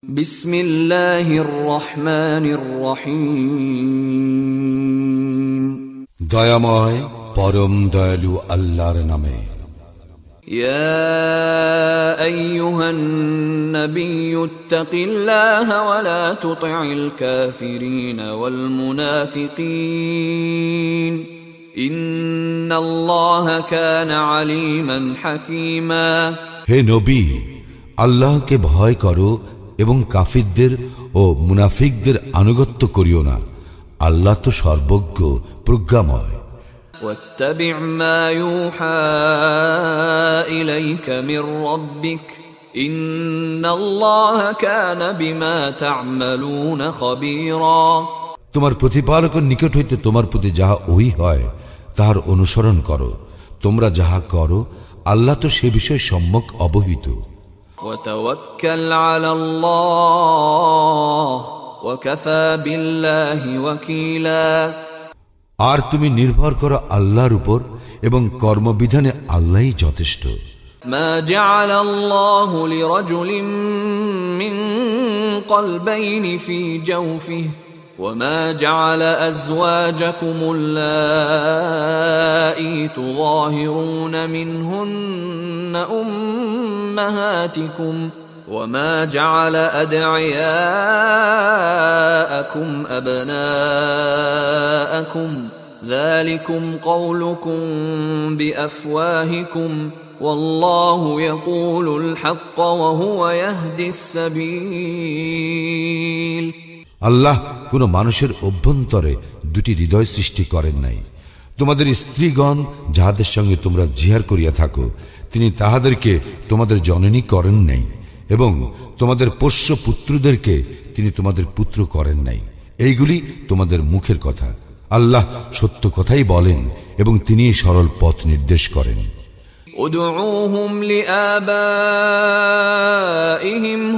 বিসমিল্লাহির রহমানির রহিম। দয়াময় পরম দয়ালু আল্লাহর নামে। ইয়া আইয়ুহান নাবিয়্যু ইত্তাকিল্লাহা ওয়া লা তুতি'ল কাফিরিন ওয়াল মুনাফিকিন ইন্নাল্লাহা কানা আলীমান হাকীমা। হে নবী, আল্লাহকে ভয় করো এবং কাফিরদের ও মুনাফিকদের আনুগত্য করিও না। আল্লাহ তো সর্বজ্ঞ প্রজ্ঞাময়। ওয়াত্তাবি' মা ইউহা ইলাইকা মির রাব্বিক ইন্নাল্লাহা কানা বিমা তা'মালুনা খাবীরা। তোমার প্রতিপালকের নিকট হইতে তোমার প্রতি যাহা ওহী হয় তাহার অনুসরণ করো। তোমরা যাহা করো আল্লাহ তো সে বিষয়ে সম্যক অবহিত। ওয়াতাওয়াক্কাল আলাল্লাহ ওয়া কাফা বিল্লাহি ওয়াকিলা। আর তুমি নির্ভর করো আল্লাহর উপর এবং কর্মবিধানে আল্লাহই যথেষ্ট। মা জাআলাল্লাহু লিরাজুলিন মিন কলবাইনি ফি জাওফিহি وما جعل أزواجكم اللائي تظاهرون منهن أمهاتكم وما جعل أدعياءكم أبناءكم ذلكم قولكم بأفواهكم والله يقول الحق وهو يهدي السبيل। আল্লাহ কোন মানুষের অভ্যন্তরে দুটি হৃদয় সৃষ্টি করেন নাই। তোমাদের স্ত্রীগণ যাহাদের সঙ্গে তোমরা জিহার করিয়া থাকো তিনি তাহাদেরকে তোমাদের জননী করেন নাই, এবং তোমাদের পোষ্য পুত্রদেরকে তিনি তোমাদের পুত্র করেন নাই। এইগুলি তোমাদের মুখের কথা। আল্লাহ সত্য কথাই বলেন এবং তিনি সরল পথ নির্দেশ করেন। ادعوهم لآبائهم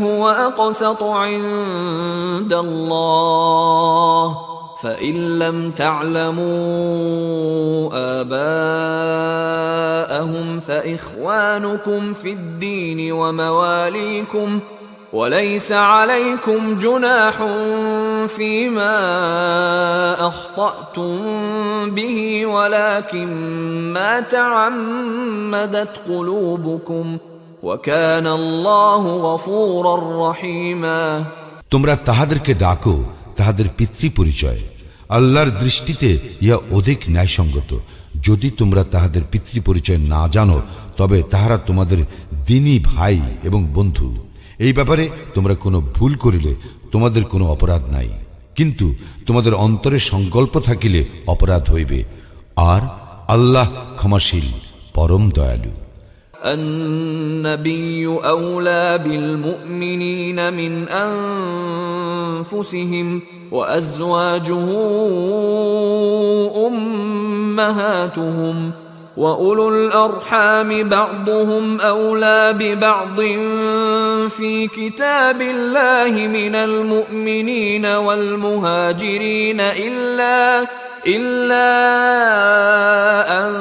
هو أقسط عند الله فإن لم تعلموا آباءهم فإخوانكم في الدين ومواليكم وليس عليكم جناح فيما أخطأتم به ولكن ما تعمدت قلوبكم وكان الله غفورا رحيما। তোমরা তাহাদেরকে ডাকো তাহাদের পিতৃ পরিচয়। আল্লাহর দৃষ্টিতে ইহা অধিক ন্যায়সঙ্গত। যদি তোমরা তাহাদের পিতৃ পরিচয় না জানো তবে তাহারা তোমাদের দ্বীনী ভাই এবং বন্ধু। এই ব্যাপারে তোমরা কোনো ভুল করিলে তোমাদের কোনো অপরাধ নাই, কিন্তু তোমাদের অন্তরে সংকল্প থাকিলে অপরাধ হইবে। আর আল্লাহ ক্ষমাশীল পরম দয়ালু। النبي أولى بالمؤمنين من أنفسهم وأزواجه أمهاتهم وأولو الأرحام بعضهم أولى ببعض في كتاب الله من المؤمنين والمهاجرين إلا أن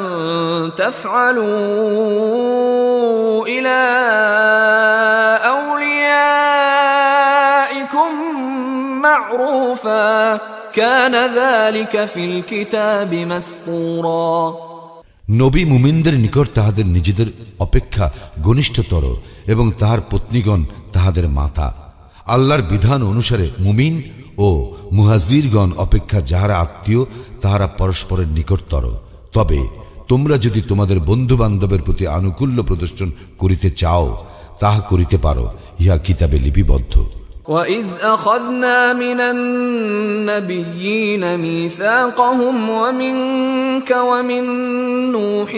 تفعلوا إلى أوليائكم معروفا كان ذلك في الكتاب مسطورا। নবী মুমিনদের নিকট তাহাদের নিজেদের অপেক্ষা ঘনিষ্ঠতর এবং তাহার পত্নীগণ তাহাদের মাতা। আল্লাহর বিধান অনুসারে মুমিন ও মুহাজিরগণ অপেক্ষা যাহারা আত্মীয় তাহারা পরস্পরের নিকটতর। তবে তোমরা যদি তোমাদের বন্ধু বান্ধবের প্রতি আনুকূল্য প্রদর্শন করিতে চাও তাহা করিতে পারো, ইহা কিতাবে লিপিবদ্ধ। وَإِذْ أَخَذْنَا مِنَ النَّبِيِّينَ مِيثَاقَهُمْ وَمِنْكَ وَمِنْ نُوحٍ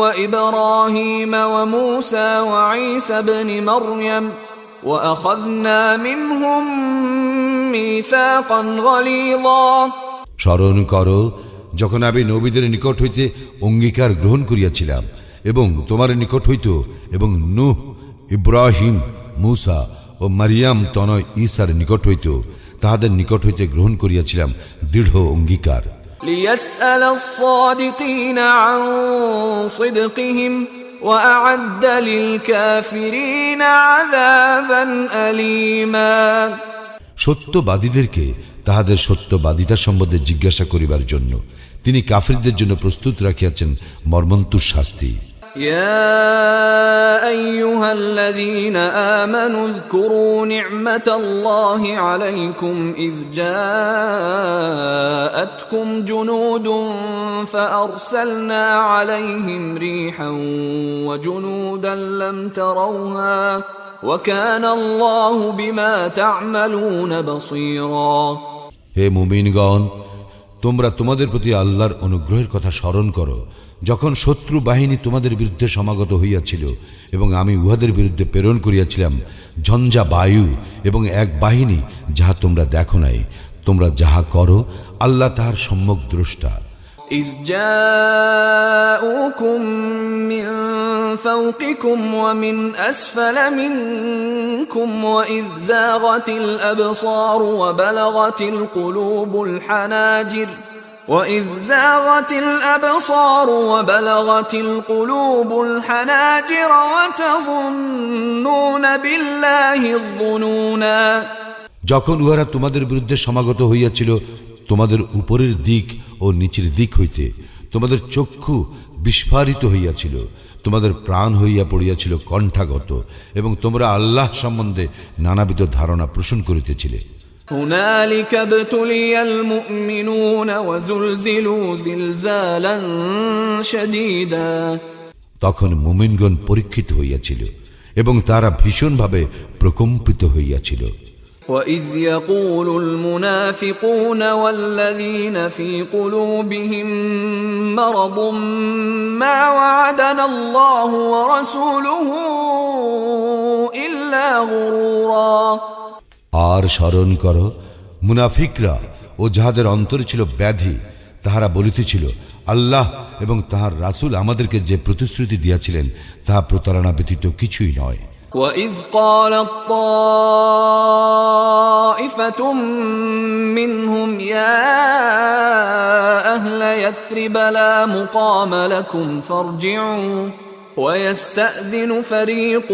وَإِبْرَاهِيمَ وَمُوسَى وَعِيسَى ابْنِ مَرْيَمَ وَأَخَذْنَا مِنْهُمْ مِيثَاقًا غَلِيظًا। স্মরণ করো যখন আমি নবীদের নিকট হইতে অঙ্গীকার গ্রহণ করিয়াছিলাম এবং তোমার নিকট হইত এবং নূহ, ইব্রাহিম, মূসা ও মারিয়াম তনয় ঈসার নিকট হইত তাহাদের নিকট হইতে গ্রহণ করিয়াছিলাম দৃঢ় অঙ্গীকার। লিয়াসআল আস-সাদিকিনা আন সিদকিহিম وأعد للكافرين عذابا أليما সত্যবাদীদেরকে তাহাদের সত্যবাদিতা সম্বন্ধে জিজ্ঞাসা করিবার জন্য তিনি কাফিরদের জন্য প্রস্তুত রাখিয়াছেন মর্মন্তুর শাস্তি। يا أيها الذين آمنوا اذكروا نعمة الله عليكم إذ جاءتكم جنود فأرسلنا عليهم ريحا وجنودا لم تروها وكان الله بما تعملون بصيرا হে মুমিনগণ, তোমরা তোমাদের প্রতি আল্লাহর অনুগ্রহের কথা স্মরণ করো যখন শত্রু বাহিনী তোমাদের বিরুদ্ধে সমাগত হইয়াছিল এবং আমি উহাদের বিরুদ্ধে প্রেরণ করিয়াছিলাম ঝঞ্ঝা বায়ু এবং এক বাহিনী যাহা তোমরা দেখো নাই। তোমরা যাহা করো আল্লাহ তাহার সম্যক দ্রষ্টা। إذ جاءوكم من فوقكم ومن أسفل منكم وإذ زاغت الأبصار وبلغت القلوب الحناجر وتظنون بالله الظنونا যখন উহারা তোমাদের বিরুদ্ধে সমাগত হইয়াছিল তোমাদের উপরের দিক ও নিচের দিক হইতে তোমাদের চক্ষু বিস্ফারিত হইয়াছিল, তোমাদের প্রাণ হইয়া পড়িয়াছিল কণ্ঠাগত এবং তোমরা আল্লাহ সম্বন্ধে নানাবিধ ধারণা পোষণ করিতেছিলে। هنالك ابتلي المؤمنون وزلزلوا زلزالا شديدا তখন মুমিনগণ পরীক্ষিত হইয়াছিল এবং তারা ভীষণভাবে প্রকম্পিত হইয়াছিল। وإذ يقول المنافقون والذين في قلوبهم مرض ما وعدنا الله ورسوله إلا غرورا আর স্মরণ করো মুনাফিকরা ও যাহাদের অন্তরে ছিল ব্যাধি তাহারা বলিতেছিল আল্লাহ এবং তাহার রাসূল আমাদেরকে যে প্রতিশ্রুতি দিয়াছিলেন তাহা প্রতারণা ব্যতীত কিছুই নয়। وَإِذْ قَالَتْ طَائِفَةٌ مِّنْهُمْ يَا أَهْلَ يَثْرِبَ لَا مُقَامَ لَكُمْ فَارْجِعُوا وَيَسْتَأْذِنُ فَرِيقٌ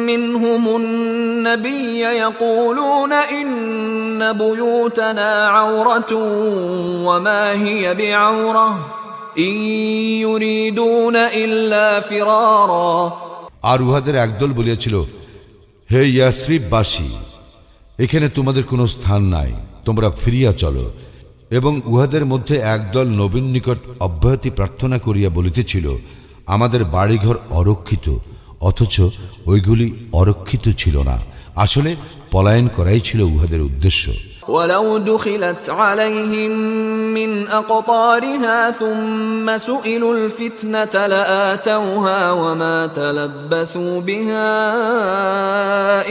مِّنْهُمُ النَّبِيَّ يَقُولُونَ إِنَّ بُيُوتَنَا عَوْرَةٌ وَمَا هِيَ بِعَوْرَةٍ إِن يُرِيدُونَ إِلَّا فِرَارًا আর উহাদের একদল বলিয়াছিল হে ইয়াসরিববাসী, এখানে তোমাদের কোনো স্থান নাই, তোমরা ফিরিয়া চলো। এবং উহাদের মধ্যে একদল নবীর নিকট অব্যাহতি প্রার্থনা করিয়া বলিতেছিল আমাদের বাড়িঘর অরক্ষিত, অথচ ওইগুলি অরক্ষিত ছিল না, আসলে পলায়ন করাই ছিল উহাদের উদ্দেশ্য। ولو دخلت عليهم من أقطارها ثم سئلوا الفتنة لآتوها وما تلبثوا بها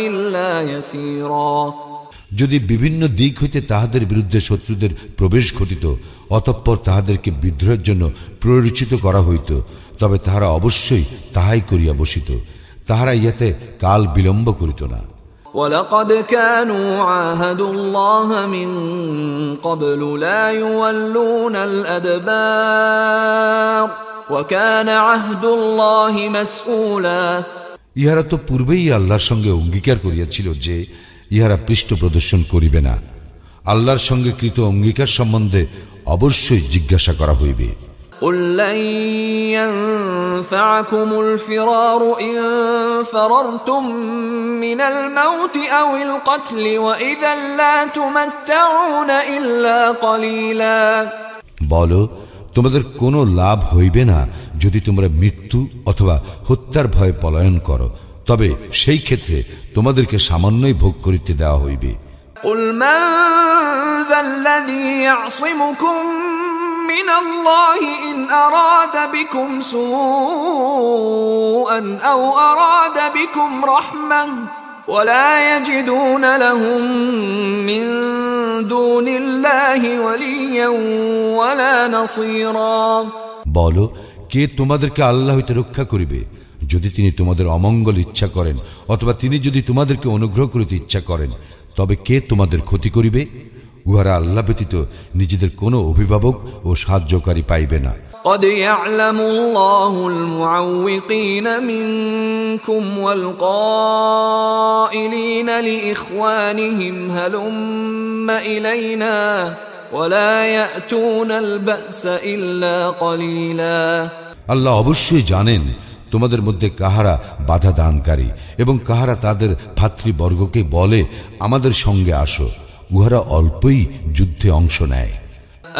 إلا يسيرا যদি বিভিন্ন দিক হইতে তাহাদের বিরুদ্ধে শত্রুদের প্রবেশ ঘটিত অতঃপর তাহাদেরকে বিদ্রোহের জন্য প্ররোচিত করা হইত, তবে তাহারা অবশ্যই তাহাই করিয়া বসিত, তাহারা ইহাতে কাল বিলম্ব করিত না। وَلَقَدْ كَانُوا عَاهَدُوا اللَّهَ مِنْ قَبْلُ لَا يُوَلُّونَ الْأَدْبَارَ وَكَانَ عَهْدُ اللَّهِ مَسْئُولًا ইহারা তো পূর্বেই আল্লাহর সঙ্গে অঙ্গীকার করিয়াছিল যে ইহারা পৃষ্ঠ প্রদর্শন করিবে না। আল্লাহর সঙ্গে কৃত অঙ্গীকার সম্বন্ধে অবশ্যই জিজ্ঞাসা করা হইবে। قُلْ لَنْ يَنْفَعَكُمُ الْفِرَارُ إِنْ فَرَرْتُمْ مِنَ الْمَوْتِ أَوِ الْقَتْلِ وَإِذًا لَا تُمَتَّعُونَ إِلَّا قَلِيلًا বলো, তোমাদের কোনো লাভ হইবে না যদি তোমরা মৃত্যু অথবা হত্যার ভয়ে পলায়ন করো, তবে সেই ক্ষেত্রে তোমাদেরকে সামান্যই ভোগ করিতে দেওয়া হইবে। قُلْ مَنْ ذَا الَّذِي يَعْصِمُكُمْ مِنَ اللَّهِ إِنْ أَرَادَ بِكُمْ سُوءًا أَوْ أَرَادَ بِكُمْ رَحْمَةً وَلَا يَجِدُونَ لَهُم مِّن دُونِ اللَّهِ وَلِيًّا وَلَا نَصِيرًا বলো, কে তোমাদেরকে আল্লাহ হইতে রক্ষা করিবে যদি তিনি তোমাদের অমঙ্গল ইচ্ছা করেন, অথবা তিনি যদি তোমাদেরকে অনুগ্রহ করিতে ইচ্ছা করেন, তবে কে তোমাদের ক্ষতি করিবে? উহারা আল্লাহ ব্যতীত নিজেদের কোনো অভিভাবক ও সাহায্যকারী পাইবে না। قد يعلم الله المعوقين منكم والقائلين لإخوانهم هلم إلينا ولا يأتون البأس إلا قليلا আল্লাহ অবশ্যই জানেন তোমাদের মধ্যে কাহারা বাধা দানকারী এবং কাহারা তাদের ভাতৃবর্গকে বলে আমাদের সঙ্গে আসো, উহারা অল্পই যুদ্ধে অংশ নেয়।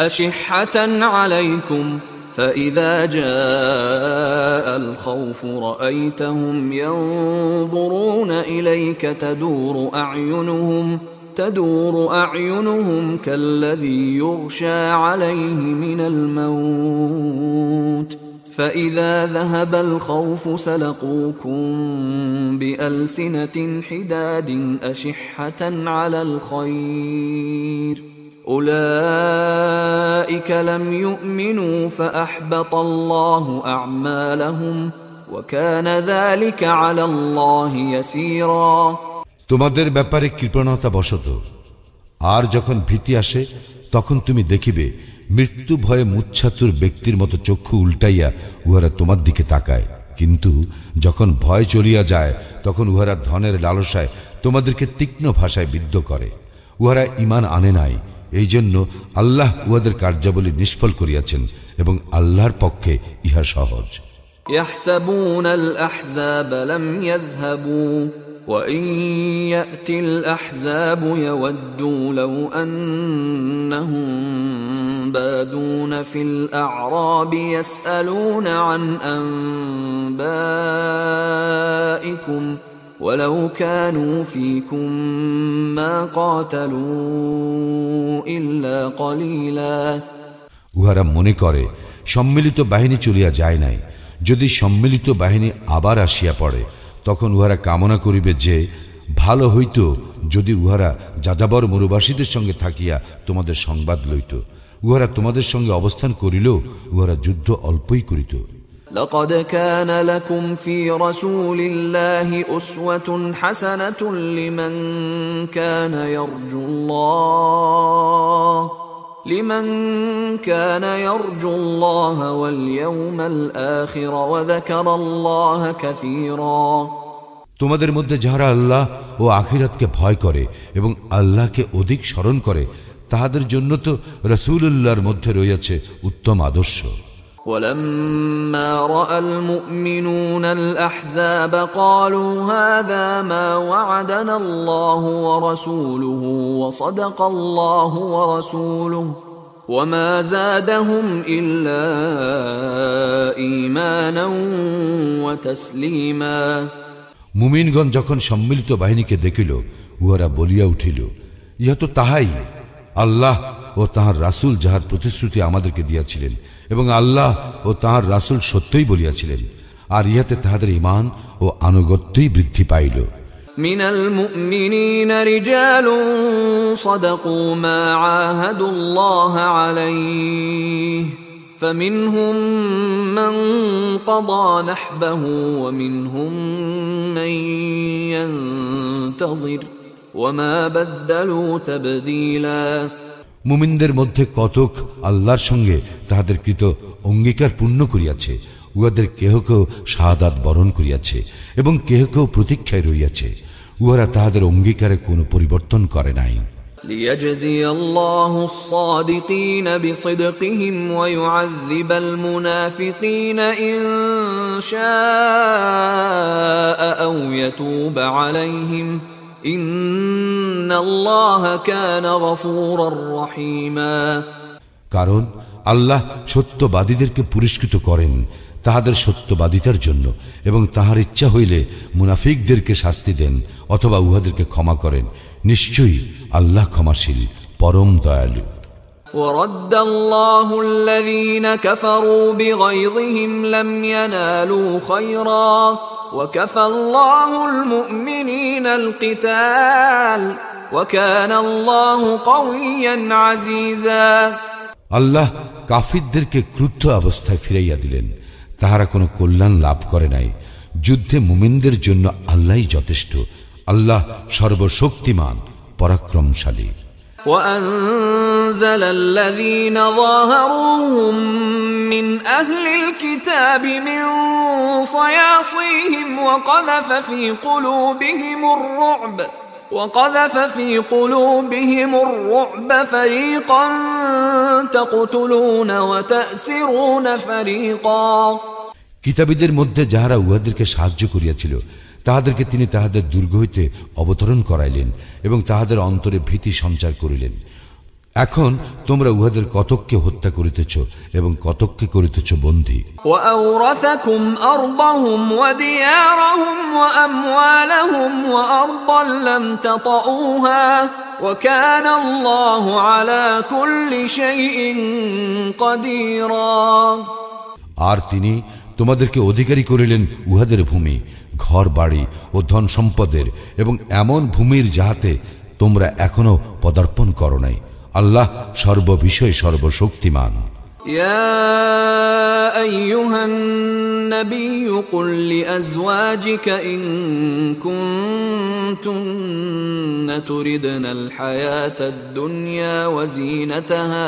أشحة عليكم فإذا جاء الخوف رأيتهم ينظرون إليك تدور أعينهم كالذي يغشى عليه من الموت فإذا ذهب الخوف سلقوكم بألسنة حداد أشحة على الخير أولئك لم يؤمنوا فأحبط الله أعمالهم وكان ذلك على الله يسيرا তোমাদের ব্যাপারে কৃপণতা বশত আর যখন ভীতি আসে তখন তুমি দেখিবে মৃত্যু ভয়ে মুচ্ছাতুর ব্যক্তির মতো চক্ষু উল্টাইয়া উহারা তোমার দিকে তাকায়, কিন্তু যখন ভয় চলিয়া যায় তখন উহারা ধনের লালসায় তোমাদেরকে তীক্ষ্ণ ভাষায় বিদ্ধ করে। উহারা ঈমান আনে নাই, এই জন্য আল্লাহ উহাদের কার্যাবলী নিষ্ফল করিয়াছেন এবং আল্লাহর পক্ষে ইহা সহজ। يحسبون الأحزاب لم يذهبوا وإن يأتي الأحزاب يودوا لو أنهم بادون في الأعراب يسألون عن أنبائكم ولو كانوا فيكم ما قاتلوا إلا قليلا উহারা মনে করে সম্মিলিত বাহিনী চলিয়া যায় নাই, যদি সম্মিলিত বাহিনী আবার আসিয়া পড়ে তখন উহারা কামনা করিবে যে ভালো হইত যদি উহারা যাযাবর মরুবাসীদের সঙ্গে থাকিয়া তোমাদের সংবাদ লইত। উহারা তোমাদের সঙ্গে অবস্থান করিলেও উহারা যুদ্ধ অল্পই করিত। لقد كان لكم في رسول الله أسوة حسنة لمن كان يرجو الله واليوم الآخر وذكر الله كثيرا তোমাদের মধ্যে যাহারা আল্লাহ ও আখিরাতকে ভয় করে এবং আল্লাহকে অধিক স্মরণ করে তাহাদের জন্য তো রাসূলুল্লাহর মধ্যে রয়েছে উত্তম আদর্শ। ولما رأى المؤمنون الأحزاب قالوا هذا ما وعدنا الله ورسوله وصدق الله ورسوله وما زادهم إلا إيمانا وتسليما মুমিনগণ যখন সম্মিলিত বাহিনীকে দেখিল উহারা বলিয়া উঠিল, ইহা তো তাহাই আল্লাহ ও তাহার রাসূল যাহার প্রতিশ্রুতি আমাদেরকে দিয়াছিলেন এবং আল্লাহ ও তাহার রাসূল সত্যই বলিয়াছিলেন, আর ইহাতে তাহাদের ঈমান ও আনুগত্যই বৃদ্ধি পাইল। মিনাল মুমিনিনা রিজালুন সাদাকু মা আহাদুল্লাহ আলাইহি فمنهم من قضى نحبه ومنهم من ينتظر وما بدلوا تبديلا মুমিনদের মধ্যে কতক আল্লাহর সঙ্গে তাহাদের কৃত অঙ্গীকার পূর্ণ করিয়াছে, উহাদের কেহ কেউ শাহাদাত বরণ করিয়াছে এবং কেহ কেউ প্রতীক্ষায় রহিয়াছে, উহারা তাহাদের অঙ্গীকারে কোনো পরিবর্তন করে নাই। ليجزي الله الصادقين بصدقهم ويعذب المنافقين إن شاء أو يتوب عليهم إن الله كان غفورا رحيما কারণ আল্লাহ সত্যবাদীদেরকে পুরস্কৃত করেন তাহাদের সত্যবাদিতার জন্য এবং তাহার ইচ্ছা হইলে মুনাফিকদেরকে শাস্তি দেন অথবা উহাদেরকে ক্ষমা করেন। নিশ্চয়ই আল্লাহ ক্ষমাশীল পরম দয়ালু। ورد الله الذين كفروا بغيظهم لم ينالوا خيرا وكفى الله المؤمنين القتال وكان الله قويا عزيزا আল্লাহ কাফিরদেরকে ক্রুদ্ধ অবস্থায় ফিরাইয়া দিলেন, তাহারা কোনো কল্যাণ লাভ করে নাই। যুদ্ধে মুমিনদের জন্য আল্লাহই যথেষ্ট। আল্লাহ সর্বশক্তিমান পরাক্রমশালী। أنزل الذين ظاهروهم من أهل الكتاب من صياصيهم وقذف في قلوبهم الرعب فريقا تقتلون وتأسرون فريقا। কিতাবীদের মধ্যে যাহারা উহাদেরকে সাহায্য করিয়াছিল তাহাদেরকে তিনি তাহাদের দুর্গ হইতে অবতরণ করাইলেন এবং তাহাদের অন্তরে ভীতি সঞ্চার করিলেন। এখন তোমরা উহাদের কতককে হত্যা করিতেছ এবং কতককে করিতেছ বন্দী। وأورثكم أرضهم وديارهم وأموالهم وأرضا لم تطئوها وكان الله على كل شيء قديرا। আর তিনি তোমাদেরকে অধিকারী করিলেন উহাদের ভূমি, ঘর বাড়ি ও ধন সম্পদের, এবং এমন ভূমির যাহাতে তোমরা এখনো পদার্পণ করো নাই। আল্লাহ সর্ববিষয়ে সর্বশক্তিমান। يا أيها النبي قل لأزواجك إن كنتن تردن الحياة الدنيا وزينتها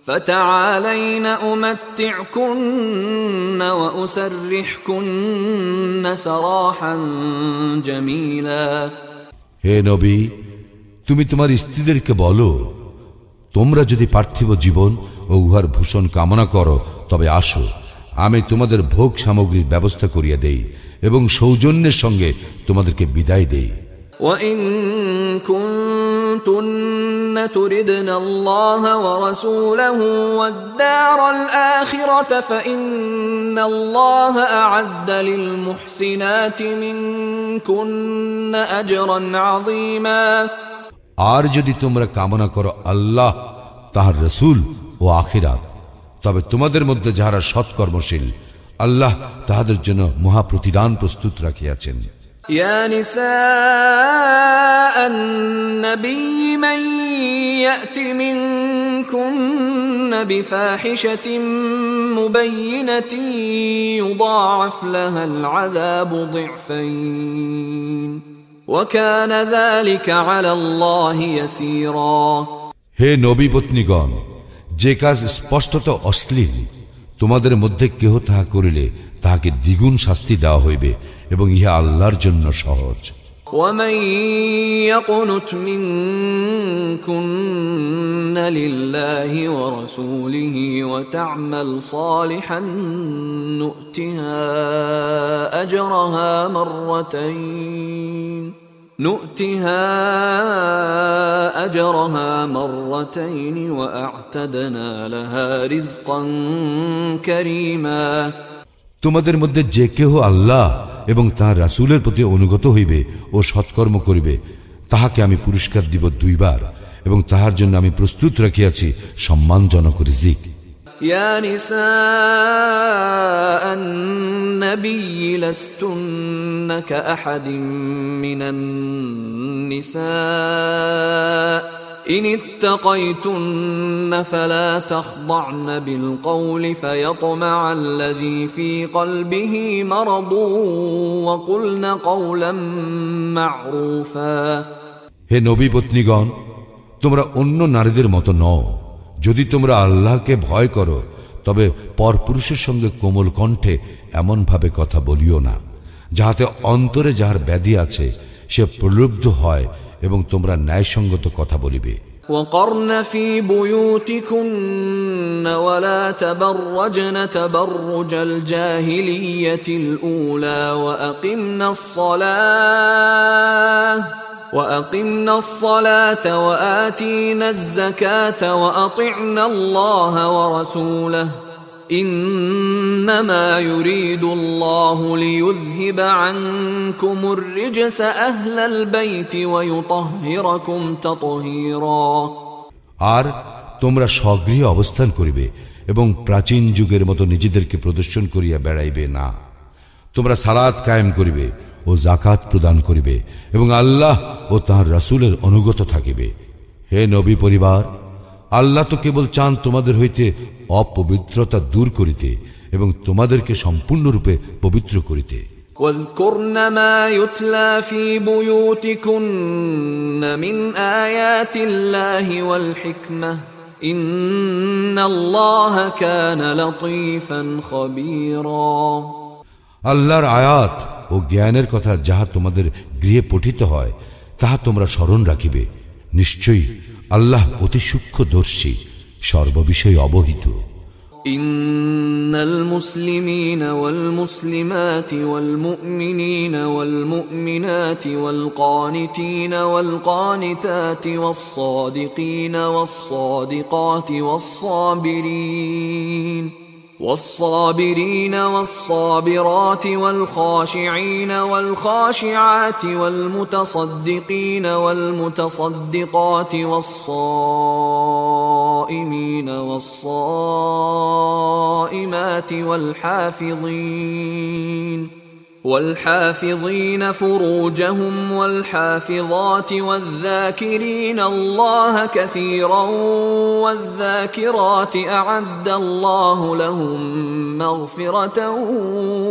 فتعالين أمتعكن وأسرحكن سراحا جميلا। হে নবী, তুমি তোমার স্ত্রীদেরকে বলো, তোমরা যদি পার্থিব জীবন ও উহার ভূষণ কামনা করো তবে আসো, আমি তোমাদের ভোগ সামগ্রীর ব্যবস্থা করিয়া দেই এবং সৌজন্যের সঙ্গে তোমাদেরকে বিদায় দেই। وَإِن كُنتُنَّ تُرِدْنَ اللَّهَ وَرَسُولَهُ وَالدَّارَ الْآخِرَةَ فَإِنَّ اللَّهَ أَعَدَّ لِلْمُحْسِنَاتِ مِنكُنَّ أَجْرًا عَظِيمًا। আর যদি তোমরা কামনা করো আল্লাহ, তাহার রাসূল ও আখিরাত, তবে তোমাদের মধ্যে যাহারা সৎকর্মশীল আল্লাহ তাহাদের জন্য মহা প্রতিদান প্রস্তুত রাখিয়াছেন। يا نساء النبي من يأت منكن بفاحشة مبينة يضاعف لها العذاب ضعفين وكان ذلك على الله يسيرا। হে নবী পত্নীগণ, যে কাজ স্পষ্টত অশ্লীল তোমাদের মধ্যে কেহ তাহা করিলে তাহাকে দ্বিগুণ শাস্তি দেওয়া হইবে এবং ইহা আল্লাহর জন্য সহজ। ومن يقنت منكن لله ورسوله وتعمل صالحا نؤتها أجرها مرتين وأعتدنا لها رزقا كريما। তোমাদের মধ্যে যে কেহ আল্লাহ এবং তাঁর রাসূলের প্রতি অনুগত হইবে ও সৎকর্ম করিবে তাহাকে আমি পুরস্কার দিব দুইবার, এবং তাহার জন্য আমি প্রস্তুত রাখিয়াছি সম্মানজনক রিজিক। يا نساء النبي لستن كأحد من النساء إن اتقيتن فلا تخضعن بالقول فيطمع الذي في قلبه مرض وقلن قولا معروفا। হে নবী পত্নীগণ, তোমরা অন্য নারীদের মতো নও। যদি তোমরা আল্লাহকে ভয় করো তবে পরপুরুষের সঙ্গে কোমল কণ্ঠে এমন ভাবে কথা বলিও না যাহাতে অন্তরে যাহার ব্যাধি আছে সে প্রলুব্ধ হয়, এবং তোমরা ন্যায়সঙ্গত কথা বলিবে। وقرن في بيوتكن ولا تبرجن تبرج الجاهلية الأولى وأقمنا الصلاة وآتينا الزكاة وأطعنا الله ورسوله إنما يريد الله ليذهب عنكم الرجس أهل البيت ويطهركم تطهيرا। আর তোমরা স্বগৃহে অবস্থান করিবে এবং প্রাচীন যুগের মতো নিজেদেরকে প্রদর্শন করিয়া বেড়াইবে না। তোমরা সালাত কায়েম করিবে ও যাকাত প্রদান করিবে এবং আল্লাহ ও তাঁর রাসূলের অনুগত থাকিবে। হে নবী পরিবার, আল্লাহ তো কেবল চান তোমাদের হইতে অপবিত্রতা দূর করিতে এবং তোমাদেরকে সম্পূর্ণরূপে পবিত্র করিতে। واذكرن ما يتلى في بيوتكن من آيات الله والحكمة إن الله كان لطيفا خبيرا আল্লাহর আয়াত ও জ্ঞানের কথা যাহা তোমাদের গৃহে পঠিত হয় তাহা তোমরা স্মরণ রাখিবে। নিশ্চয়ই আল্লাহ অতি সূক্ষ্মদর্শী, সর্ববিষয়ে অবহিত। إن المسلمين والمسلمات والمؤمنين والمؤمنات والقانتين والقانتات والصادقين والصادقات والصابرين والصابرات والخاشعين والخاشعات والمتصدقين والمتصدقات والصائمين والصائمات والحافظين فروجهم والحافظات والذاكرين الله كثيرا والذاكرات أعد الله لهم مغفرة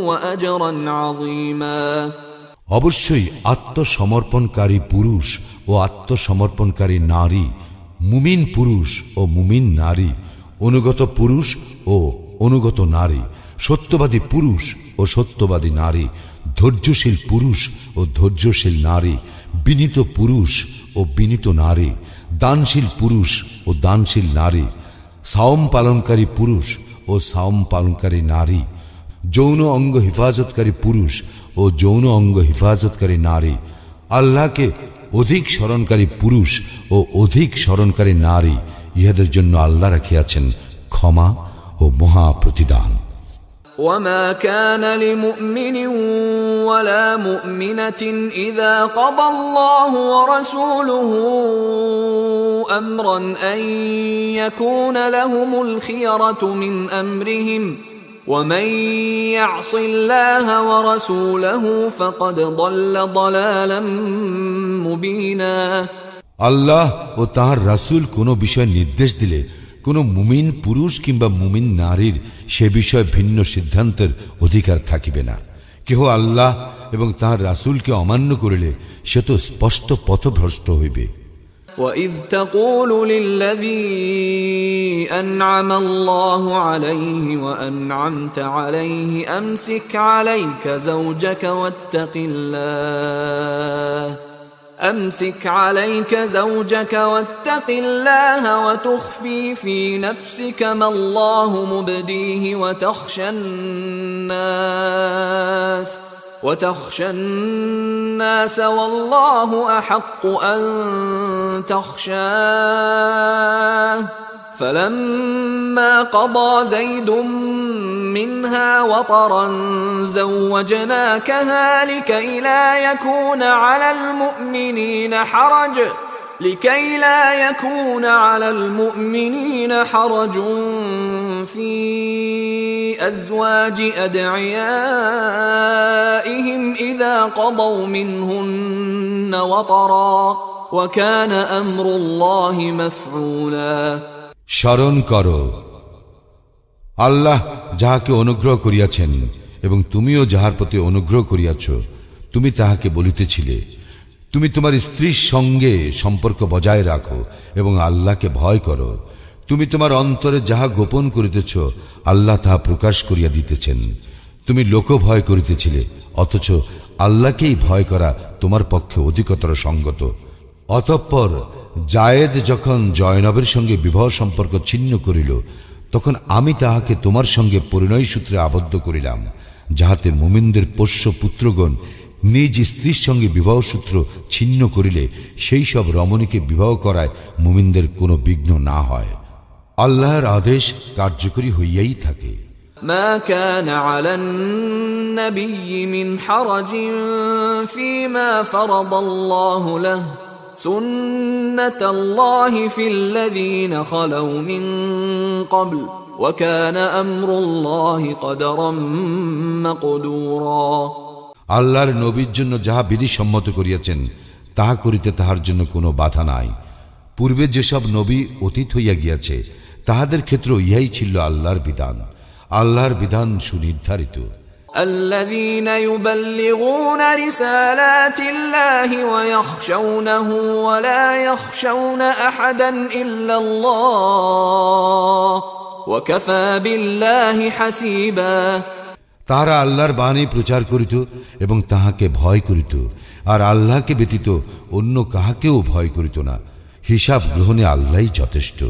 وأجرا عظيما অবশ্যই আত্মসমর্পণকারী পুরুষ ও আত্মসমর্পণকারী নারী, মুমিন পুরুষ ও মুমিন নারী, অনুগত পুরুষ ও অনুগত নারী, সত্যবাদী পুরুষ ও সত্যবাদী নারী, ধৈর্যশীল পুরুষ ও ধৈর্যশীল নারী, বিনীত পুরুষ ও বিনীত নারী, দানশীল পুরুষ ও দানশীল নারী, সাওম পালনকারী পুরুষ ও সাওম পালনকারী নারী, যৌন অঙ্গ হেফাজতকারী পুরুষ ও যৌন অঙ্গ হেফাজতকারী নারী, আল্লাহকে অধিক স্মরণকারী পুরুষ ও অধিক স্মরণকারী নারী, ইহাদের জন্য আল্লাহ রাখিয়াছেন ক্ষমা ও মহা প্রতিদান। وما كان لمؤمن ولا مؤمنة إذا قضى الله ورسوله أمرا أن يكون لهم الخيرة من أمرهم ومن يعص الله ورسوله فقد ضل ضلالا مبينا আল্লাহ ও তাঁর রাসূল কোনো বিষয় নির্দেশ দিলে কোনো মুমিন পুরুষ কিংবা মুমিন নারীর সে বিষয়ে ভিন্ন সিদ্ধান্তের অধিকার থাকিবে না। কেহ আল্লাহ এবং তাঁর রাসূলকে অমান্য করিলে সে তো স্পষ্ট পথভ্রষ্ট হইবে। وَإِذْ تَقُولُ لِلَّذِي أَنْعَمَ اللَّهُ عَلَيْهِ وَأَنْعَمْتَ عَلَيْهِ أَمْسِكْ عَلَيْكَ زوجك واتق الله وتخفي في نفسك ما الله مبديه وتخشى الناس والله أحق أن تخشاه فلما قضى زيد منها وطرا زوجناكها لكي لا يكون على المؤمنين حرج في أزواج أدعيائهم إذا قضوا منهن وطرا وكان أمر الله مفعولا স্মরণ করো আল্লাহ যাহাকে অনুগ্রহ করিয়াছেন এবং তুমিও যাহার প্রতি অনুগ্রহ করিয়াছ, তুমি তাহাকে বলিতেছিলে তুমি তোমার স্ত্রীর সঙ্গে সম্পর্ক বজায় রাখো এবং আল্লাহকে ভয় করো। তুমি তোমার অন্তরে যাহা গোপন করিতেছ আল্লাহ তাহা প্রকাশ করিয়া দিতেছেন। তুমি লোক ভয় করিতেছিলে, অথচ আল্লাহকেই ভয় করা তোমার পক্ষে অধিকতর সঙ্গত। অতঃপর জায়েদ যখন জয়নবের সঙ্গে বিবাহ সম্পর্ক ছিন্ন করিল, তখন আমি তাহাকে তোমার সঙ্গে পরিণয় সূত্রে আবদ্ধ করিলাম, যাহাতে মুমিনদের পোষ্য পুত্রগণ নিজ স্ত্রীর সঙ্গে বিবাহ সূত্র ছিন্ন করিলে সেই সব রমণীকে বিবাহ করায় মুমিনদের কোনো বিঘ্ন না হয়। আল্লাহর আদেশ কার্যকরী হইয়াই থাকে। ما كان على النبي من حرج فيما فرض الله له سنة الله في الذين خلوا من قبل وكان أمر الله قدرا مقدورا আল্লাহর নবীর জন্য যাহা বিধি সম্মত করিয়াছেন তাহা করিতে তাহার জন্য কোনো বাধা নাই। পূর্বে যেসব নবী অতীত হইয়া গিয়াছে তাহাদের ক্ষেত্রে ইহাই ছিল আল্লাহর বিধান। আল্লাহর বিধান সুনির্ধারিত। الذين يبلغون رسالات الله ويخشونه ولا يخشون أحدا إلا الله وكفى بالله حسيبا তারা আল্লাহর বাণী প্রচার করিত এবং তাহাকে ভয় করিত, আর আল্লাহকে ব্যতীত অন্য কাহাকেও ভয় করিত না। হিসাব গ্রহণে আল্লাহই যথেষ্ট।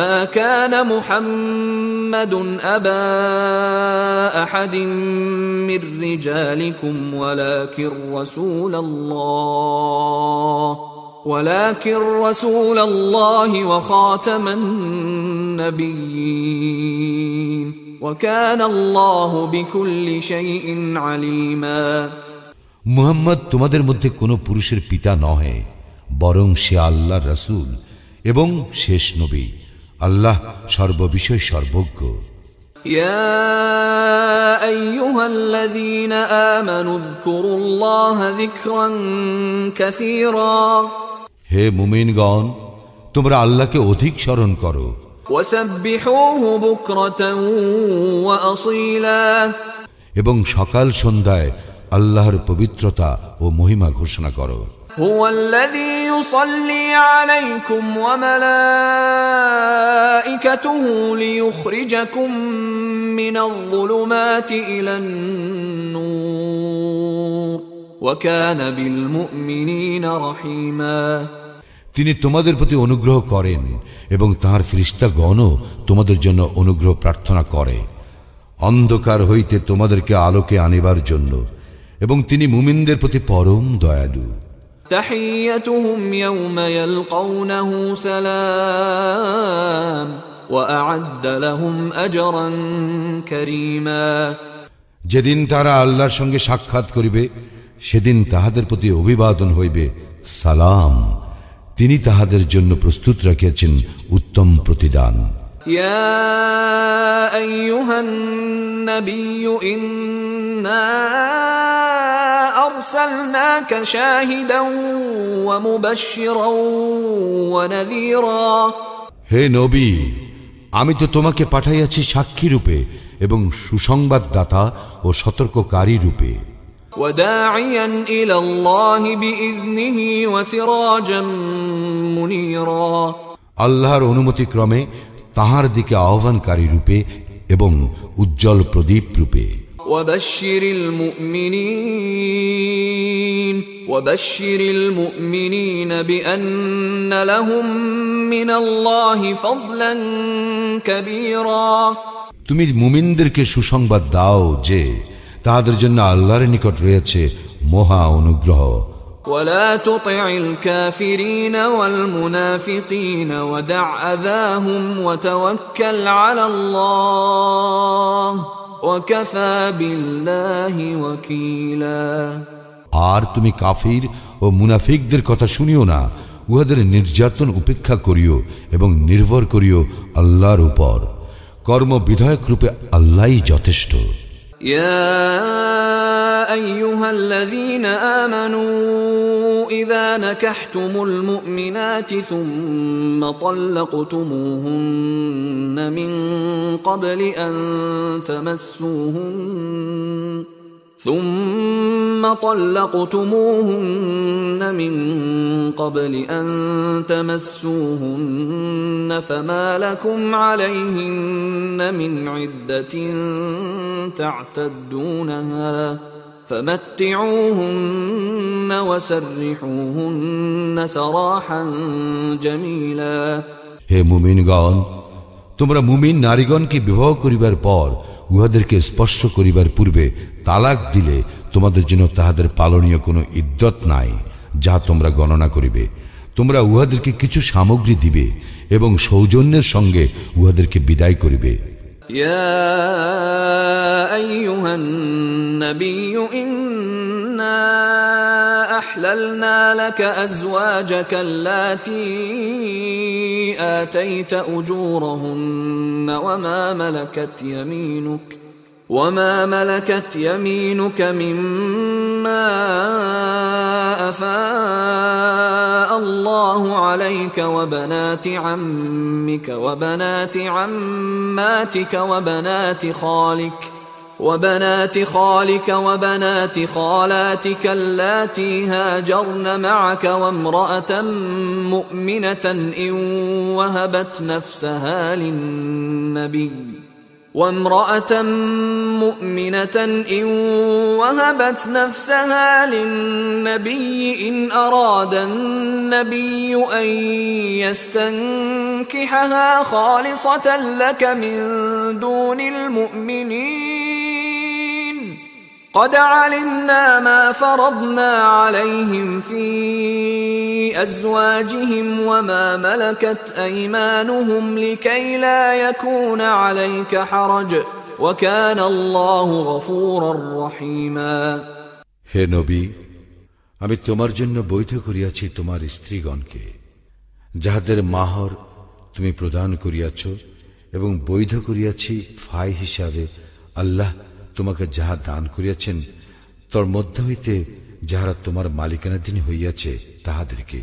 ما كان محمد أبا أحد من رجالكم ولكن رسول الله وخاتم النبيين وكان الله بكل شيء عليما মুহাম্মদ তোমাদের মধ্যে কোনো পুরুষের পিতা নহে, বরং সে আল্লাহর রাসূল এবং শেষ নবী। আল্লাহ সর্ববিষয় সর্বজ্ঞ। يا أيها الذين آمنوا اذكروا الله ذكرا كثيرا হে মুমিনগণ, তোমরা আল্লাহকে অধিক স্মরণ করো। وسبحوه بكرة وأصيلا এবং সকাল সন্ধ্যায় আল্লাহর পবিত্রতা ও মহিমা ঘোষণা করো। هو الذي يصلي عليكم وملائكته ليخرجكم من الظلمات إلى النور وكان بالمؤمنين رحيما তিনি তোমাদের প্রতি অনুগ্রহ করেন এবং তাঁর ফেরেশতাগণও তোমাদের জন্য অনুগ্রহ প্রার্থনা করে, অন্ধকার হইতে তোমাদেরকে আলোকে আনিবার জন্য, এবং তিনি মুমিনদের প্রতি পরম দয়ালু। تحيتهم يوم يلقونه سلام وأعد لهم أجرا كريما যেদিন তারা আল্লাহর সঙ্গে সাক্ষাৎ করিবে, সেদিন তাহাদের প্রতি অভিবাদন হইবে সালাম। তিনি তাহাদের জন্য প্রস্তুত রাখিয়াছেন উত্তম প্রতিদান। يا أيها النبي إنا أرسلناك شاهدا ومبشرا ونذيرا হে নবী, আমি তো তোমাকে পাঠাইয়াছি সাক্ষী রূপে এবং সুসংবাদদাতা ও সতর্ককারী রূপে। وداعيا إلى الله بإذنه وسراجا منيرا আল্লাহর অনুমতি ক্রমে তাহার দিকে আহ্বানকারী রূপে এবং উজ্জ্বল প্রদীপ রূপে। وبشر المؤمنين بأن لهم من الله فضلا كبيرا তুমি মুমিনদেরকে সুসংবাদ দাও যে তাদের জন্য আল্লাহর নিকট রয়েছে মহা অনুগ্রহ। ولا تطع الكافرين والمنافقين ودع أذاهم وتوكل على الله وكفى بالله وكيلا আর তুমি কাফির ও মুনাফিকদের কথা শুনিও না, উহাদের নির্যাতন উপেক্ষা করিও এবং নির্ভর করিও আল্লাহর উপর। কর্ম বিধায়ক রূপে আল্লাহই যথেষ্ট। يا أيها الذين آمنوا إذا نكحتم المؤمنات ثم طلقتموهن من قبل أن تمسوهن فما لكم عليهن من عدة تعتدونها فمتعوهن وسرحوهن سراحا جميلا হে মুমিনগণ, তোমরা মুমিন নারীগণকে বিবাহ করিবার পর উহাদেরকে স্পর্শ করিবার পূর্বে তালাক দিলে তোমাদের জন্য তাহাদের পালনীয় কোনো ইদ্যত নাই, যাহা তোমরা গণনা করিবে। তোমরা উহাদেরকে কিছু সামগ্রী দিবে এবং সৌজন্যের সঙ্গে উহাদেরকে বিদায় করিবে। يا أيها النبي إنا أحللنا لك أزواجك اللاتي آتيت أجورهن وما ملكت يمينك مما أفاء الله عليك وبنات عمك وبنات عماتك وبنات خالك وبنات خالك وبنات خالاتك اللاتي هاجرن معك وامرأة مؤمنة إن وهبت نفسها للنبي إن أراد النبي أن يستنكحها خالصة لك من دون المؤمنين قد علمنا ما فرضنا عليهم في أزواجهم وما ملكت أيمانهم لكي لا يكون عليك حرج وكان الله غفورا رحيما হে নবী, আমি তোমার জন্য বৈধ করিয়াছি তোমার স্ত্রীগণকে, যাহাদের মাহর তুমি প্রদান করিয়াছ, এবং বৈধ করিয়াছি ফাই হিসাবে আল্লাহ তোমাকে যাহা দান করিয়াছেন তোর মধ্য হইতে যাহারা তোমার মালিকানাধীন হইয়াছে তাহাদেরকে,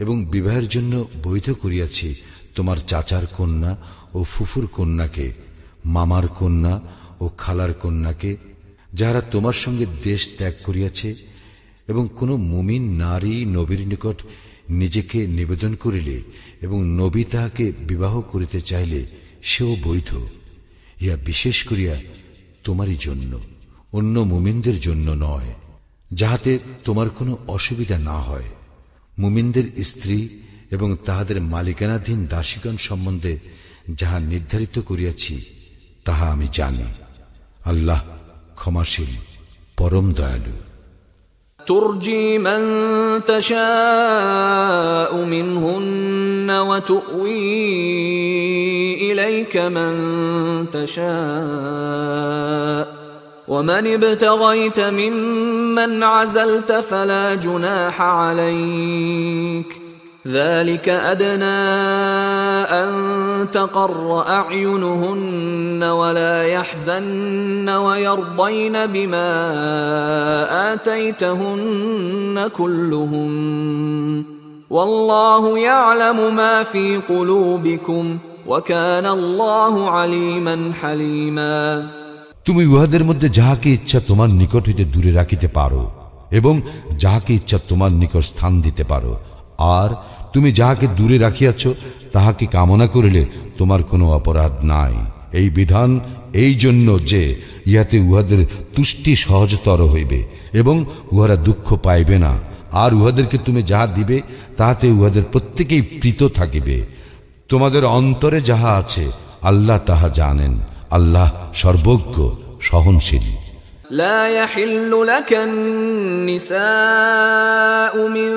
এবং বিবাহের জন্য বৈধ করিয়াছি তোমার চাচার কন্যা ও ফুফুর কন্যাকে, মামার কন্যা ও খালার কন্যাকে, যাহারা তোমার সঙ্গে দেশ ত্যাগ করিয়াছে, এবং কোন মুমিন নারী নবীর নিকট নিজেকে নিবেদন করিলে এবং নবী তাহাকে বিবাহ করিতে চাইলে সেও বৈধ। ইহা বিশেষ করিয়া তোমারই জন্য, অন্য মুমিনদের জন্য নয়, যাহাতে তোমার কোনো অসুবিধা না হয়। মুমিনদের স্ত্রী এবং তাহাদের মালিকানাধীন দাসীগণ সম্বন্ধে যাহা নির্ধারিত করিয়াছি তাহা আমি জানি। আল্লাহ ক্ষমাশীল, পরম দয়ালু। ترجي من تشاء منهن وتؤوي إليك من تشاء ومن ابتغيت ممن عزلت فلا جناح عليك ذلك أدنى أن تقر أعينهن ولا يحزن ويرضين بما آتيتهن كلهم والله يعلم ما في قلوبكم وكان الله عليما حليما তুমি উহাদের মধ্যে যাহাকে ইচ্ছা তোমার নিকট হইতে দূরে রাখিতে পারো এবং যাহাকে ইচ্ছা তোমার নিকট স্থান দিতে পারো, আর তুমি যাহাকে দূরে রাখিয়াছ তাহাকে কামনা করিলে তোমার কোনো অপরাধ নাই। এই বিধান এই জন্য যে ইহাতে উহাদের তুষ্টি সহজতর হইবে এবং উহারা দুঃখ পাইবে না, আর উহাদেরকে তুমি যাহা দিবে তাহাতে উহাদের প্রত্যেকেই প্রীত থাকিবে। তোমাদের অন্তরে যাহা আছে আল্লাহ তাহা জানেন। আল্লাহ সর্বজ্ঞ, সহনশীল। لا يحل لك النساء من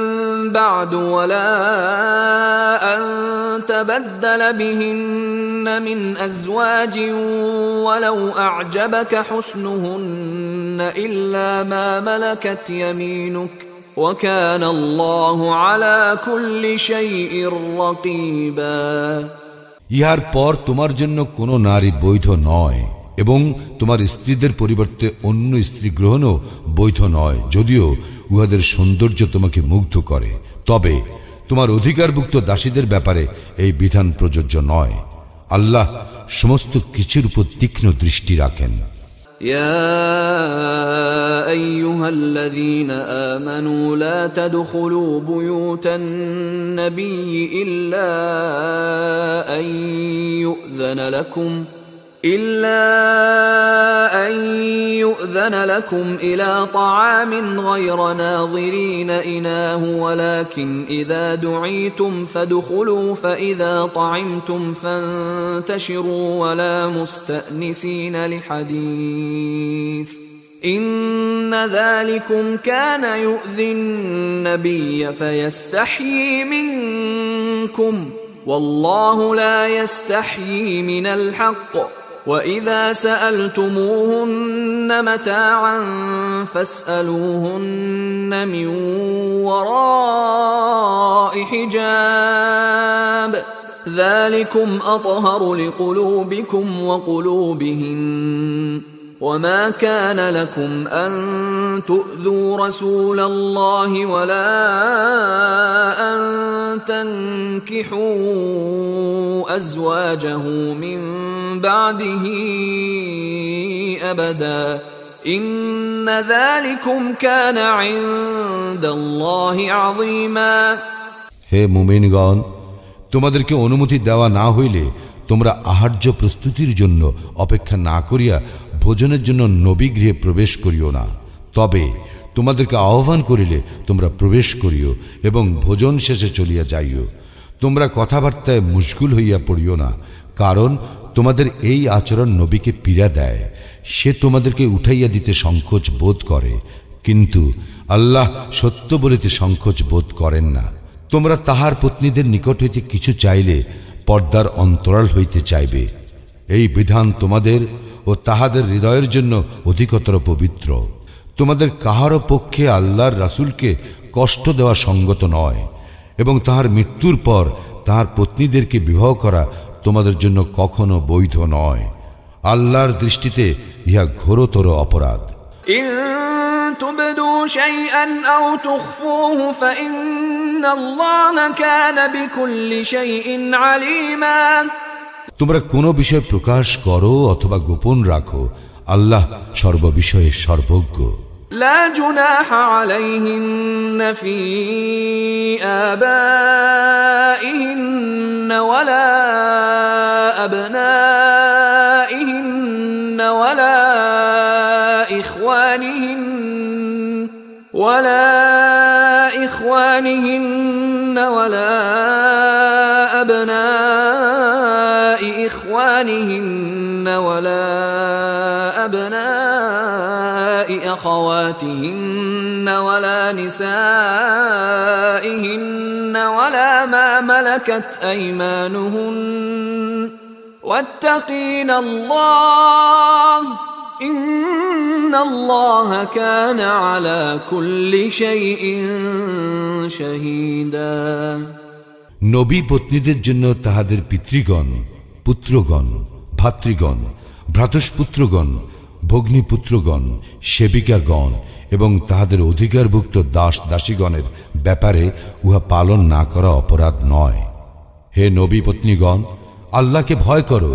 بعد ولا أن تبدل بهن من أزواج ولو أعجبك حسنهن إلا ما ملكت يمينك وكان الله على كل شيء رقيبا ইহার পর তোমার জন্য কোনো নারী বৈধ নয় এবং তোমার স্ত্রীদের পরিবর্তে অন্য স্ত্রী গ্রহণও বৈধ নয়, যদিও উহাদের সৌন্দর্য তোমাকে মুগ্ধ করে। তবে তোমার অধিকারভুক্ত দাসীদের ব্যাপারে এই বিধান প্রযোজ্য নয়। আল্লাহ সমস্ত কিছুর উপর তীক্ষ্ণ দৃষ্টি রাখেন। يا أيها الذين آمنوا لا تدخلوا بيوت النبي إلا أن يؤذن لكم إلى طعام غير ناظرين إناه ولكن إذا دعيتم فادخلوا فإذا طعمتم فانتشروا ولا مستأنسين لحديث إن ذلكم كان يؤذي النبي فيستحيي منكم والله لا يستحيي من الحق وإذا سألتموهن متاعا فاسألوهن من وراء حجاب ذلكم أطهر لقلوبكم وقلوبهن وما كان لكم أن تؤذوا رسول الله ولا أن تنكحوا أزواجه من بعده أبدا إن ذلكم كان عند الله عظيما হে মুমিনগণ, তোমাদেরকে অনুমতি দেওয়া না হইলে তোমরা আহার্য প্রস্তুতির জন্য অপেক্ষা না করিয়া ভোজনের জন্য নবী গৃহে প্রবেশ করিও না। তবে তোমাদেরকে আহ্বান করিলে তোমরা প্রবেশ করিও এবং ভোজন শেষে চলিয়া যাইও। তোমরা কথাবার্তায় মুশগুল হইয়া পড়িও না, কারণ তোমাদের এই আচরণ নবীকে পীড়া দেয়। সে তোমাদেরকে উঠাইয়া দিতে সংকোচ বোধ করে, কিন্তু আল্লাহ সত্য বলিতে সংকোচ বোধ করেন না। তোমরা তাহার পত্নীদের নিকট হইতে কিছু চাইলে পর্দার অন্তরাল হইতে চাইবে। এই বিধান তোমাদের ও তাহাদের হৃদয়ের জন্য অধিকতর পবিত্র। তোমাদের কাহারও পক্ষে আল্লাহর রাসূলকে কষ্ট দেওয়া সঙ্গত নয়, এবং তাহার মৃত্যুর পর তাহার পত্নীদেরকে বিবাহ করা তোমাদের জন্য কখনো বৈধ নয়। আল্লাহর দৃষ্টিতে ইহা ঘোরতর অপরাধ। إن تبدوا شيئا أو تخفوه فإن الله كان بكل شيء عليما তোমরা কোনো বিষয় প্রকাশ করো অথবা গোপন রাখো, আল্লাহ সর্ববিষয়ে সর্বজ্ঞ। لا جناح عليهن في آبائهن ولا أبنائهن ولا إخوانهن ولا أبناء إخوانهن ولا أبناء أخواتهن ولا نسائهن ولا ما ملكت أيمانهن واتقين الله إن الله كان على كل شيء شهيدا নবী পত্নীদের জন্য তাহাদের পিতৃগণ, পুত্রগণ, ভাতৃগণ, ভ্রাতুষ্পুত্রগণ, ভগ্নীপুত্রগণ, সেবিকাগণ এবং তাহাদের অধিকারভুক্ত দাস দাসীগণের ব্যাপারে উহা পালন না করা অপরাধ নয়। হে নবী পত্নীগণ, আল্লাহকে ভয় করো,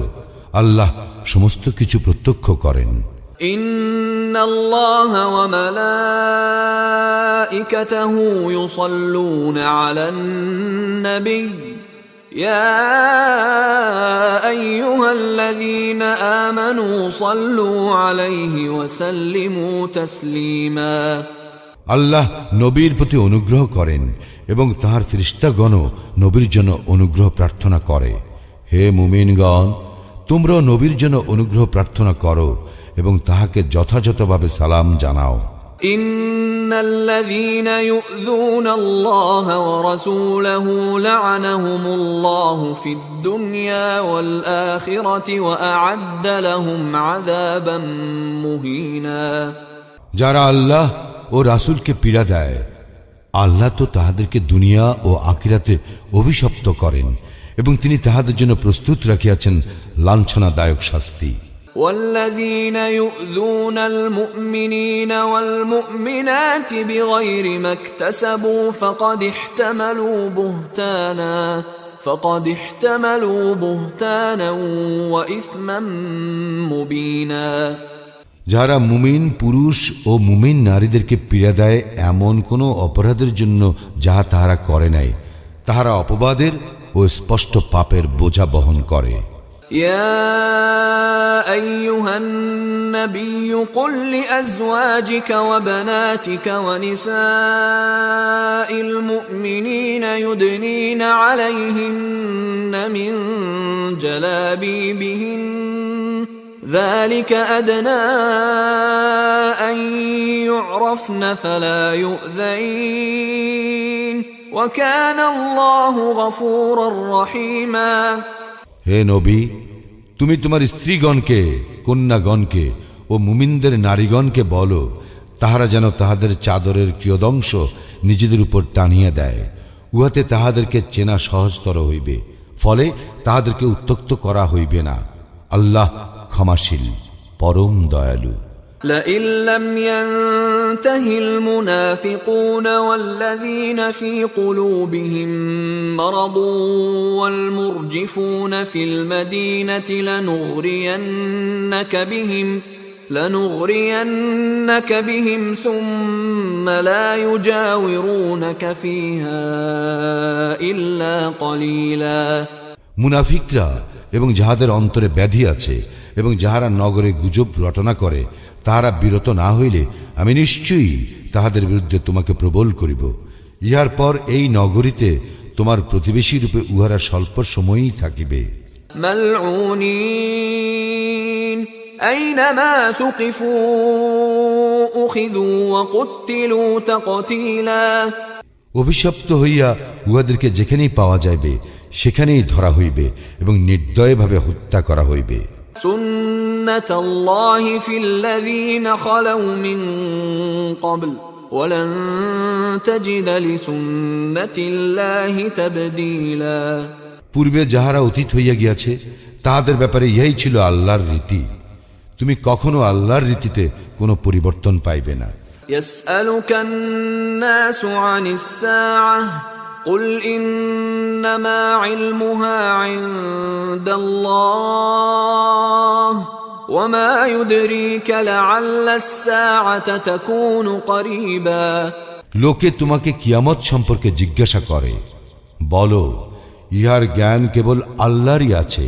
আল্লাহ সমস্ত কিছু প্রত্যক্ষ করেন। إن الله وملائكته يصلون على النبي يا أيها الذين آمنوا صلوا عليه وسلموا تسليما আল্লাহ নবীর প্রতি অনুগ্রহ করেন এবং তাহার ফেরেশতাগণও নবীর জন্য অনুগ্রহ প্রার্থনা করে। হে মুমিনগণ, তোমরা নবীর জন্য অনুগ্রহ প্রার্থনা করো এবং তাহাকে যথাযথভাবে সালাম জানাও। ইন্নাল্লাযীনা ইউযুনা আল্লাহ ওয়া রাসূলাহু লা'আনাহুমুল্লাহু ফিদ দুনিয়া ওয়াল আখিরাতি ওয়া আ'আদ্দা লাহুম আযাবাম মুহিনা। যারা আল্লাহ ও রাসূলকে পীড়া দেয়, আল্লাহ তো তাহাদেরকে দুনিয়া ও আখিরাতে অভিশপ্ত করেন এবং তিনি তাহাদের জন্য প্রস্তুত রাখিয়াছেন লাঞ্ছনাদায়ক শাস্তি। والذين يؤذون المؤمنين والمؤمنات بغير ما اكتسبوا فقد احتملوا بهتانا وإثما مبينا যারা মুমিন পুরুষ ও মুমিন নারীদেরকে পীড়া দেয় এমন কোনো অপরাধের জন্য যাহা তাহারা করে নাই, তাহারা অপবাদের ও স্পষ্ট পাপের বোঝা বহন করে। يا أيها النبي قل لأزواجك وبناتك ونساء المؤمنين يدنين عليهن من جلابيبهن ذلك أدنى أن يعرفن فلا يؤذين وكان الله غفورا رحيما হে নবী, তুমি তোমার স্ত্রীগণকে, কন্যাগণকে ও মুমিনদের নারীগণকে বলো, তাহারা যেন তাহাদের চাদরের কিয়দংশ নিজেদের উপর টানিয়া দেয়, উহাতে তাহাদেরকে চেনা সহজতর হইবে, ফলে তাহাদেরকে উত্ত্যক্ত করা হইবে না। আল্লাহ ক্ষমাশীল, পরম দয়ালু। لئن لم ينته المنافقون والذين في قلوبهم مرض والمرجفون في المدينة لنغرينك بهم ثم لا يجاورونك فيها إلا قليلا মুনাফিকরা এবং যাহাদের অন্তরে ব্যাধি আছে এবং যাহারা নগরে গুজব রটনা করে তাহারা বিরত না হইলে আমি নিশ্চয়ই তাহাদের বিরুদ্ধে তোমাকে প্রবল করিব। ইহার পর এই নগরীতে তোমার প্রতিবেশী রূপে উহারা স্বল্প সময়ই থাকিবে। মালউনিন আইনামা সুকিফু উখিযু ওয়া কুতিলু তাকতীলা, অভিশপ্ত হইয়া উহাদেরকে যেখানেই পাওয়া যাইবে সেখানেই ধরা হইবে এবং নির্দয়ভাবে হত্যা করা হইবে। সুন্নাতাল্লাহি ফিল্লাযীনা খালাউ মিন ক্বাবল ওয়া লান তাজিদা লিসুন্নাতিল্লাহি তাবদীলা, পূর্বে যাহারা অতীত হইয়া গিয়াছে তাহাদের ব্যাপারে ইহাই ছিল আল্লাহর রীতি, তুমি কখনো আল্লাহর রীতিতে কোনো পরিবর্তন পাইবে না। ইয়াসআলুকান নাসু আনিস সাআহ قل إنما علمها عند الله وما يدريك لعل الساعة تكون قريبا, লোকে তোমাকে কিয়ামত সম্পর্কে জিজ্ঞাসা করে, বলো ইহার জ্ঞান কেবল আল্লাহরই আছে,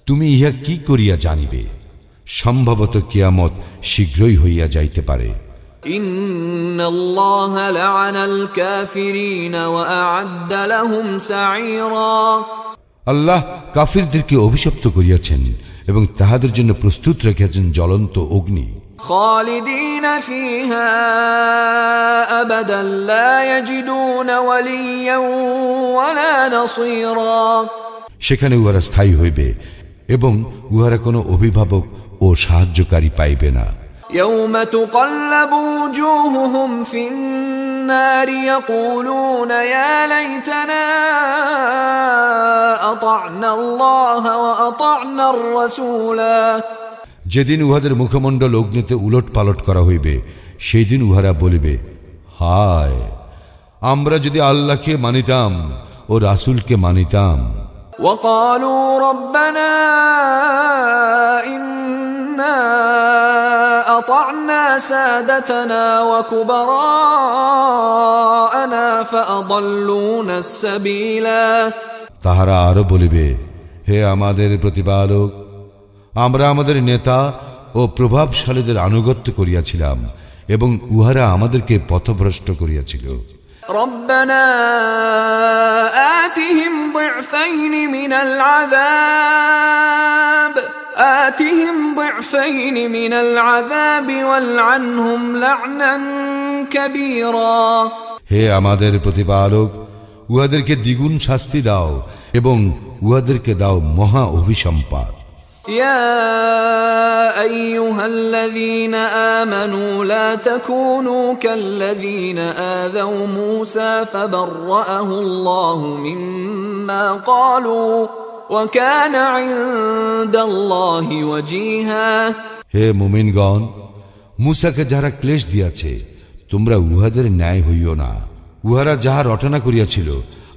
তুমি ইহা কি করিয়া জানিবে? সম্ভবত কিয়ামত শীঘ্রই হইয়া যাইতে পারে। ইন্নাল্লাহা লা'আনাল কাফিরিনা ওয়া আ'আদ্দা লাহুম সা'ীরা, আল্লাহ কাফিরদেরকে অভিশপ্ত করিয়াছেন এবং তাহাদের জন্য প্রস্তুত রেখেছেন জ্বলন্ত অগ্নি। খালিদিনা ফিহা আবাদান লা ইয়াজিদুনা ওয়ালিয়্যান ওয়ালা নাসীরা, সেখানে উহারা স্থায়ী হইবে এবং উহারা কোনো অভিভাবক ও সাহায্যকারী পাইবে না। يوم تقلب وجوههم في النار يقولون يا ليتنا أطعنا الله وأطعنا الرسولا, যেদিন উহাদের মুখমণ্ডল অগ্নিতে উলট পালট করা হইবে সেই দিন উহারা বলিবে, হায় আমরা যদি আল্লাহকে মানিতাম ও রাসূলকে মানিতাম। وقالوا ربنا إنا أطعنا سادتنا وكبراءنا فأضلونا السبيلا, তাহারা আরো বলিবে, হে আমাদের প্রতিপালক, আমরা আমাদের নেতা ও প্রভাবশালীদের আনুগত্য করিয়াছিলাম এবং উহারা আমাদেরকে পথভ্রষ্ট করিয়াছিল। ربنا آتهم ضعفين من العذاب والعنهم لعنا كبيرا, হে আমাদের প্রতিপালক, উহাদেরকে দ্বিগুণ শাস্তি দাও এবং উহাদেরকে দাও মহা অভিসম্পাত। يا أيها الذين آمنوا لا تكونوا كالذين آذوا موسى فبرأه الله مما قالوا وكان عند الله وجيها, হে মুমিনগণ, মূসাকে যারা ক্লেশ দিয়াছে তোমরা উহাদের ন্যায় হইও না। উহারা যাহা রটনা করিয়াছিল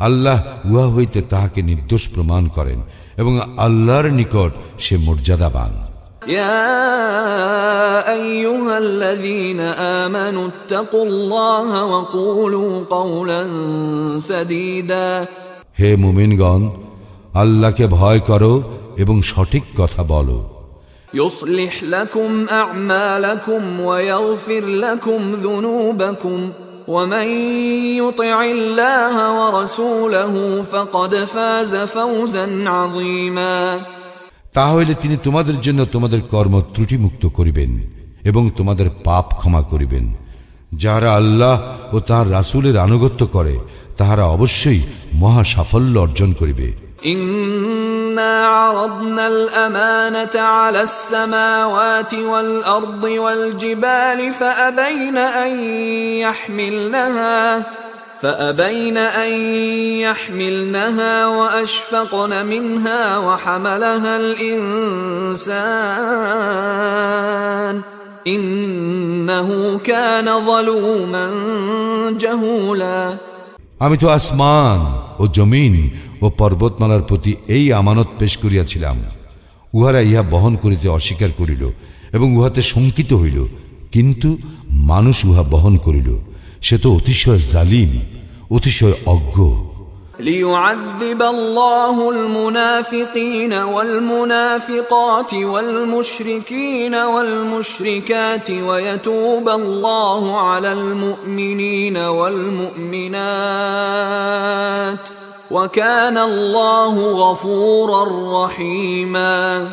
আল্লাহ উহা হইতে তাহাকে নির্দোষ প্রমাণ করেন এবং আল্লাহর নিকট সে মর্যাদাবান। ইয়া আইয়ুহাল্লাযীনা আমানু ইত্তাকুল্লাহা ওয়া কুলু কাওলান সাদীদা, হে মুমিনগণ, আল্লাহকে ভয় করো এবং সঠিক কথা বলো। ইউসলিহ লাকুম আ'মালাকুম ওয়া ইয়াগফির লাকুম যুনুবাকুম ومن يطع الله ورسوله فقد فاز فوزا عظيما, তাহলে তিনি তোমাদের জন্য তোমাদের কর্ম ত্রুটিমুক্ত করিবেন এবং তোমাদের পাপ ক্ষমা করিবেন। যারা আল্লাহ ও তার রাসূলের আনুগত্য করে তাহারা অবশ্যই মহা সাফল্য অর্জন করিবে। إنا عرضنا الأمانة على السماوات والأرض والجبال فأبين أن يحملنها وأشفقن منها وحملها الإنسان ইন্নাহু কানা যালুমান জাহুলা। আমি তো আসমান ও জমিন ও পর্বতমালার প্রতি এই আমানত পেশ করিয়াছিলাম, উহারা ইহা বহন করিতে অস্বীকার করিল এবং উহাতে শঙ্কিত হইল, কিন্তু মানুষ উহা বহন করিল। সে তো অতিশয় জালিম, অতিশয় অজ্ঞ। ليعذب الله المنافقين والمنافقات والمشركين والمشركات ويتوب الله على المؤمنين والمؤمنات وكان الله غفورا رحيما।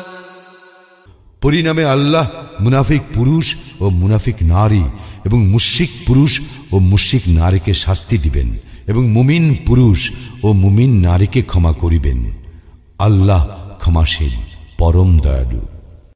পরিণামে আল্লাহ মুনাফিক পুরুষ ও মুনাফিক নারী এবং মুশরিক পুরুষ ও মুশরিক নারীকে শাস্তি দিবেন এবং মুমিন পুরুষ ও মুমিন নারীকে ক্ষমা করিবেন। আল্লাহ ক্ষমাশীল, পরম দয়ালু।